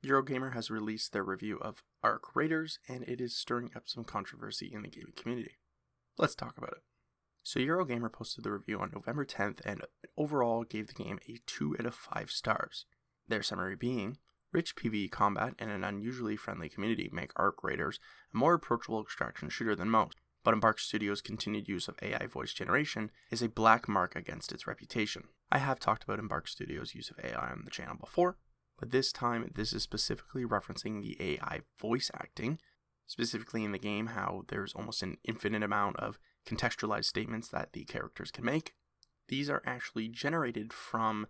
Eurogamer has released their review of Arc Raiders, and it is stirring up some controversy in the gaming community. Let's talk about it. So Eurogamer posted the review on November 10th and overall gave the game a 2 out of 5 stars. Their summary being, rich PvE combat and an unusually friendly community make Arc Raiders a more approachable extraction shooter than most, but Embark Studios' continued use of AI voice generation is a black mark against its reputation. I have talked about Embark Studios' use of AI on the channel before, but this time this is specifically referencing the AI voice acting, specifically in the game how there's almost an infinite amount of contextualized statements that the characters can make. These are actually generated from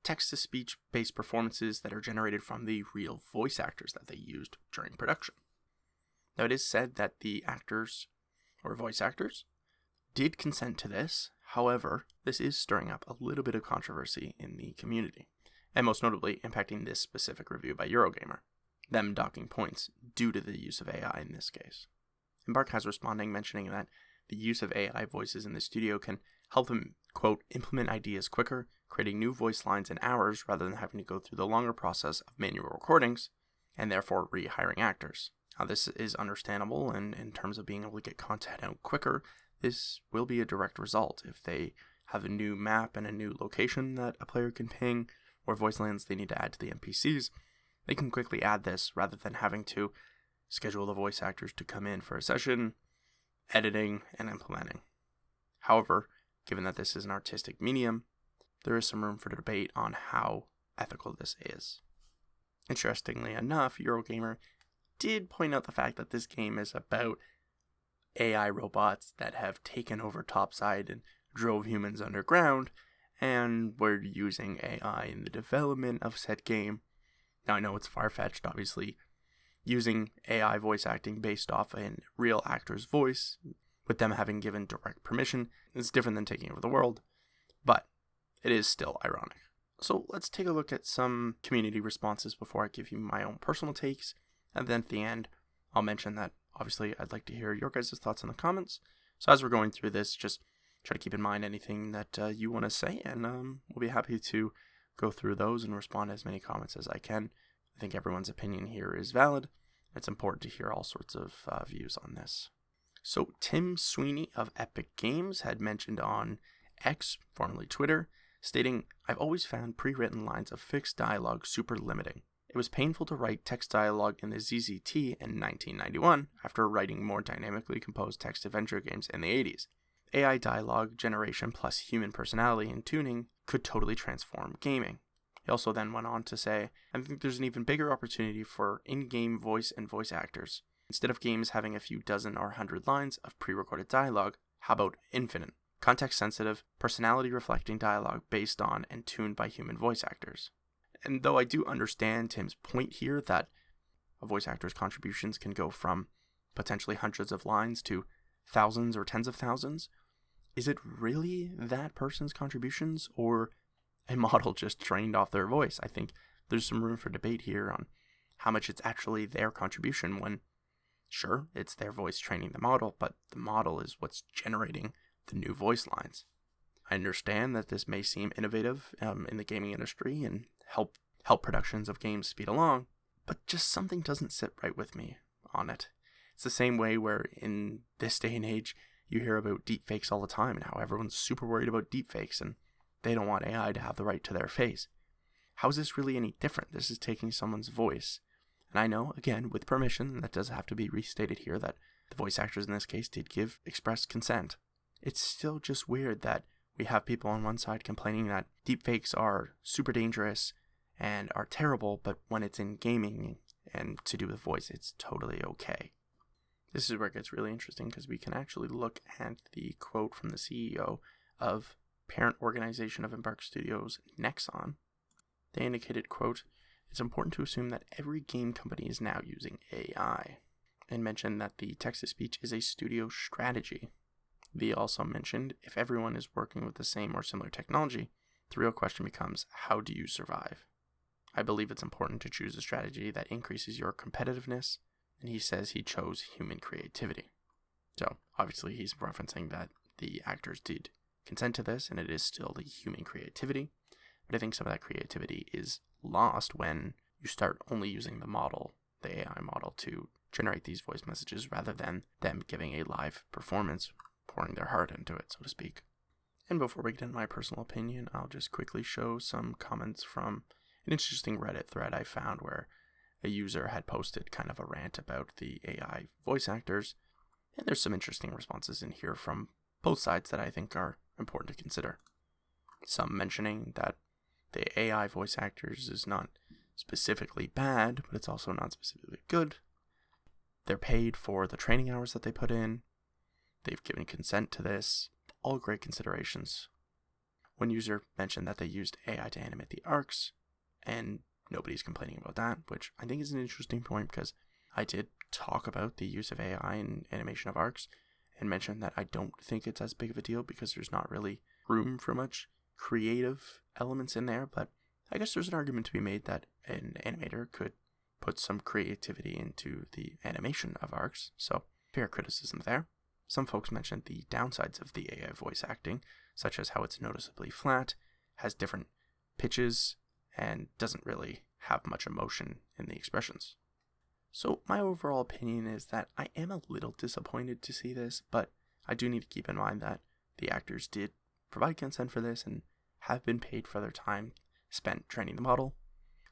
text-to-speech based performances that are generated from the real voice actors that they used during production. Now it is said that the actors, or voice actors, did consent to this. However, this is stirring up a little bit of controversy in the community, and most notably impacting this specific review by Eurogamer, them docking points due to the use of AI in this case. Embark has responding, mentioning that the use of AI voices in the studio can help them, quote, implement ideas quicker, creating new voice lines in hours rather than having to go through the longer process of manual recordings, and therefore rehiring actors. Now this is understandable, and in terms of being able to get content out quicker, this will be a direct result. If they have a new map and a new location that a player can ping, or voice lines they need to add to the NPCs, they can quickly add this rather than having to schedule the voice actors to come in for a session, editing, and implementing. However, given that this is an artistic medium, there is some room for debate on how ethical this is. Interestingly enough, Eurogamer did point out the fact that this game is about AI robots that have taken over topside and drove humans underground, and we're using AI in the development of said game. Now I know it's far-fetched, obviously, using AI voice acting based off a real actor's voice, with them having given direct permission, is different than taking over the world, but it is still ironic. So let's take a look at some community responses before I give you my own personal takes, and then at the end, I'll mention that obviously I'd like to hear your guys' thoughts in the comments. So as we're going through this, just try to keep in mind anything that you want to say, and we'll be happy to go through those and respond to as many comments as I can. I think everyone's opinion here is valid. It's important to hear all sorts of views on this. So Tim Sweeney of Epic Games had mentioned on X, formerly Twitter, stating, "I've always found pre-written lines of fixed dialogue super limiting. It was painful to write text dialogue in the ZZT in 1991 after writing more dynamically composed text adventure games in the 80s. AI dialogue generation plus human personality and tuning could totally transform gaming." He also then went on to say, "I think there's an even bigger opportunity for in-game voice and voice actors. Instead of games having a few dozen or 100 lines of pre-recorded dialogue, how about infinite, context-sensitive, personality-reflecting dialogue based on and tuned by human voice actors?" And though I do understand Tim's point here that a voice actor's contributions can go from potentially hundreds of lines to thousands or tens of thousands, is it really that person's contributions or a model just trained off their voice? I think there's some room for debate here on how much it's actually their contribution when, sure, it's their voice training the model, but the model is what's generating the new voice lines. I understand that this may seem innovative in the gaming industry and help productions of games speed along, but just something doesn't sit right with me on it. It's the same way where in this day and age, you hear about deepfakes all the time and how everyone's super worried about deepfakes and they don't want AI to have the right to their face. How is this really any different? This is taking someone's voice. And I know, again, with permission, that does have to be restated here that the voice actors in this case did give express consent. It's still just weird that we have people on one side complaining that deepfakes are super dangerous and are terrible, but when it's in gaming and to do with voice, it's totally okay. This is where it gets really interesting because we can actually look at the quote from the CEO of parent organization of Embark Studios, Nexon. They indicated, quote, "It's important to assume that every game company is now using AI," and mentioned that the text-to-speech is a studio strategy. They also mentioned if everyone is working with the same or similar technology, the real question becomes, how do you survive? I believe it's important to choose a strategy that increases your competitiveness, and he says he chose human creativity. So, obviously he's referencing that the actors did consent to this, and it is still the human creativity, but I think some of that creativity is lost when you start only using the AI model, to generate these voice messages rather than them giving a live performance, pouring their heart into it, so to speak. And before we get into my personal opinion, I'll just quickly show some comments from an interesting Reddit thread I found where a user had posted kind of a rant about the AI voice actors, and there's some interesting responses in here from both sides that I think are important to consider. Some mentioning that the AI voice actors is not specifically bad, but it's also not specifically good. They're paid for the training hours that they put in. They've given consent to this. All great considerations. One user mentioned that they used AI to animate the arcs, and nobody's complaining about that, which I think is an interesting point because I did talk about the use of AI in animation of arcs and mentioned that I don't think it's as big of a deal because there's not really room for much creative elements in there, but I guess there's an argument to be made that an animator could put some creativity into the animation of arcs, so fair criticism there. Some folks mentioned the downsides of the AI voice acting, such as how it's noticeably flat, has different pitches, and doesn't really have much emotion in the expressions. So my overall opinion is that I am a little disappointed to see this, but I do need to keep in mind that the actors did provide consent for this and have been paid for their time spent training the model.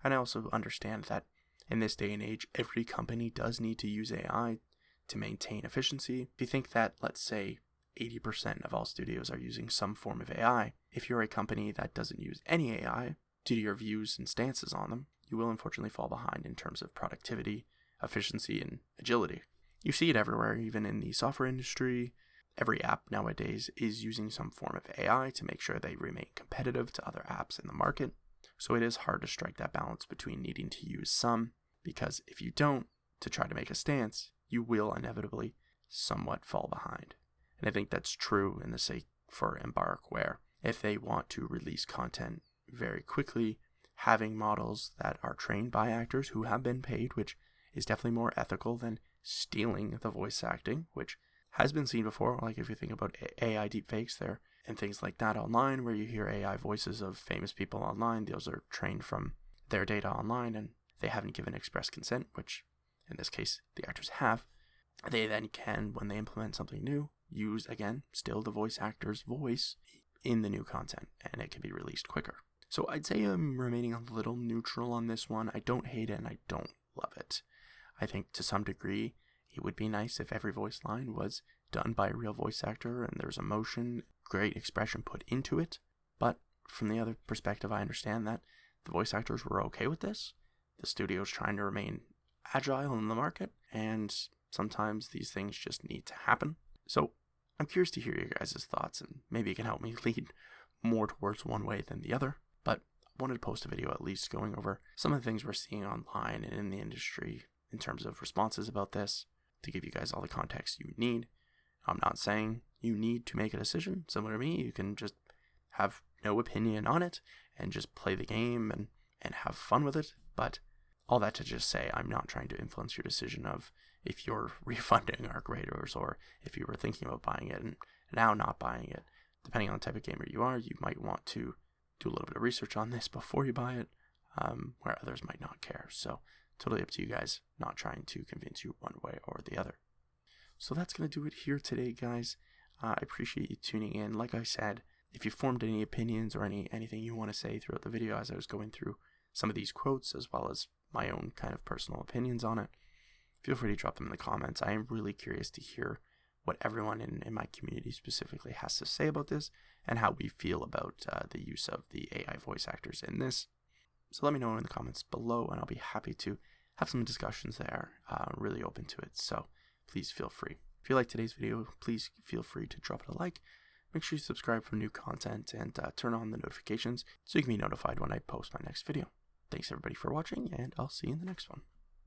And I also understand that in this day and age, every company does need to use AI to maintain efficiency. If you think that, let's say, 80% of all studios are using some form of AI, if you're a company that doesn't use any AI, due to your views and stances on them, you will unfortunately fall behind in terms of productivity, efficiency, and agility. You see it everywhere, even in the software industry. Every app nowadays is using some form of AI to make sure they remain competitive to other apps in the market. So it is hard to strike that balance between needing to use some, because if you don't, to try to make a stance, you will inevitably somewhat fall behind. And I think that's true in the sake for Embark, where if they want to release content very quickly, having models that are trained by actors who have been paid, which is definitely more ethical than stealing the voice acting, which has been seen before. Like if you think about AI deepfakes there and things like that online, where you hear AI voices of famous people online, those are trained from their data online and they haven't given express consent, which in this case the actors have. They then can, when they implement something new, use again still the voice actor's voice in the new content, and it can be released quicker. So I'd say I'm remaining a little neutral on this one. I don't hate it and I don't love it. I think to some degree it would be nice if every voice line was done by a real voice actor and there's emotion, great expression put into it. But from the other perspective, I understand that the voice actors were okay with this. The studio's trying to remain agile in the market, and sometimes these things just need to happen. So I'm curious to hear your guys' thoughts, and maybe it can help me lead more towards one way than the other. But I wanted to post a video at least going over some of the things we're seeing online and in the industry in terms of responses about this, to give you guys all the context you need. I'm not saying you need to make a decision. Similar to me, you can just have no opinion on it and just play the game and have fun with it. But all that to just say, I'm not trying to influence your decision of if you're refunding Arc Raiders or if you were thinking about buying it and now not buying it. Depending on the type of gamer you are, you might want to do a little bit of research on this before you buy it, where others might not care. So totally up to you guys, not trying to convince you one way or the other. So that's going to do it here today, guys. I appreciate you tuning in. Like I said, if you formed any opinions or anything you want to say throughout the video as I was going through some of these quotes, as well as my own kind of personal opinions on it, feel free to drop them in the comments. I am really curious to hear what everyone in my community specifically has to say about this and how we feel about the use of the AI voice actors in this. So let me know in the comments below, and I'll be happy to have some discussions there. Really open to it, so please feel free. If you like today's video, please feel free to drop it a like. Make sure you subscribe for new content and turn on the notifications so you can be notified when I post my next video. Thanks everybody for watching, and I'll see you in the next one.